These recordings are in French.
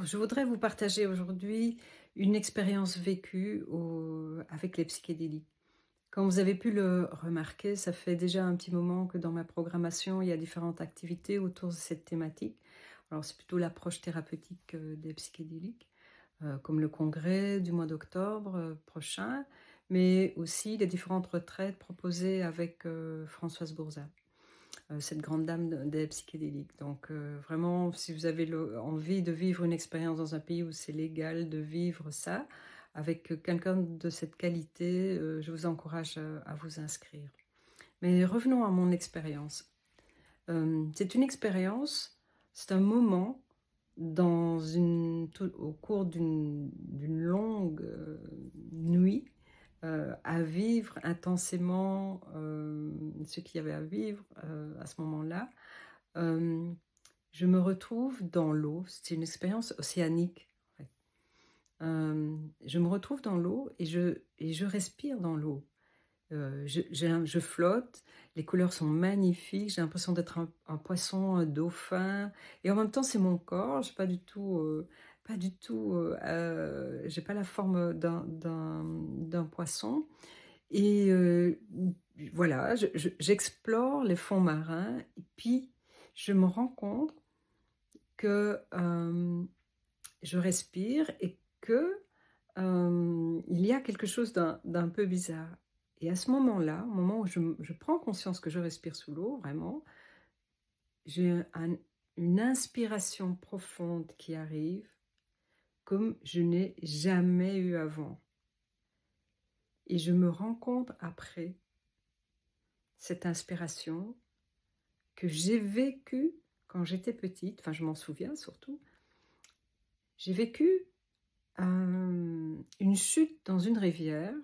Je voudrais vous partager aujourd'hui une expérience vécue avec les psychédéliques. Comme vous avez pu le remarquer, ça fait déjà un petit moment que dans ma programmation, il y a différentes activités autour de cette thématique. Alors, c'est plutôt l'approche thérapeutique des psychédéliques, comme le congrès du mois d'octobre prochain, mais aussi les différentes retraites proposées avec Françoise Bourza, cette grande dame des psychédéliques. Donc vraiment, si vous avez envie de vivre une expérience dans un pays où c'est légal de vivre ça, avec quelqu'un de cette qualité, je vous encourage à vous inscrire. Mais revenons à mon expérience. C'est une expérience, c'est un moment au cours d'une longue nuit à vivre intensément ce qu'il y avait à vivre à ce moment-là. Euh, je me retrouve dans l'eau, c'est une expérience océanique. En fait. Je me retrouve dans l'eau et je respire dans l'eau. Je flotte, les couleurs sont magnifiques, j'ai l'impression d'être un poisson, un dauphin, et en même temps c'est mon corps, j'ai j'ai pas la forme d'un poisson, et voilà, j'explore les fonds marins, et puis je me rends compte que je respire et que il y a quelque chose d'un peu bizarre. Et à ce moment-là, au moment où je prends conscience que je respire sous l'eau, vraiment, j'ai une inspiration profonde qui arrive comme je n'ai jamais eu avant. Et je me rends compte après cette inspiration que j'ai vécue quand j'étais petite, enfin je m'en souviens surtout, j'ai vécu une chute dans une rivière.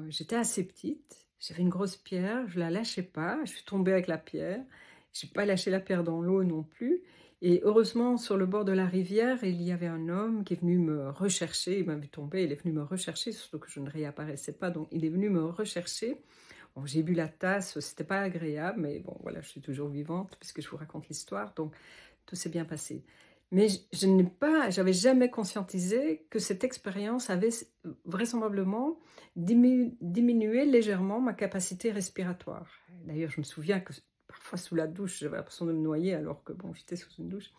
J'étais assez petite, j'avais une grosse pierre, je la lâchais pas, je suis tombée avec la pierre. J'ai pas lâché la pierre dans l'eau non plus. Et heureusement, sur le bord de la rivière, il y avait un homme qui est venu me rechercher. Il m'a vu tomber, il est venu me rechercher, surtout que je ne réapparaissais pas. Donc, il est venu me rechercher. Bon, j'ai bu la tasse, c'était pas agréable, mais bon, voilà, je suis toujours vivante puisque je vous raconte l'histoire. Donc, tout s'est bien passé. Mais j'avais jamais conscientisé que cette expérience avait vraisemblablement diminué légèrement ma capacité respiratoire. D'ailleurs, je me souviens que parfois sous la douche, j'avais l'impression de me noyer alors que bon, j'étais sous une douche.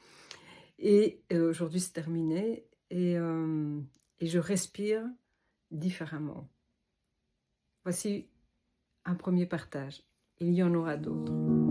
Et aujourd'hui, c'est terminé et je respire différemment. Voici un premier partage. Il y en aura d'autres.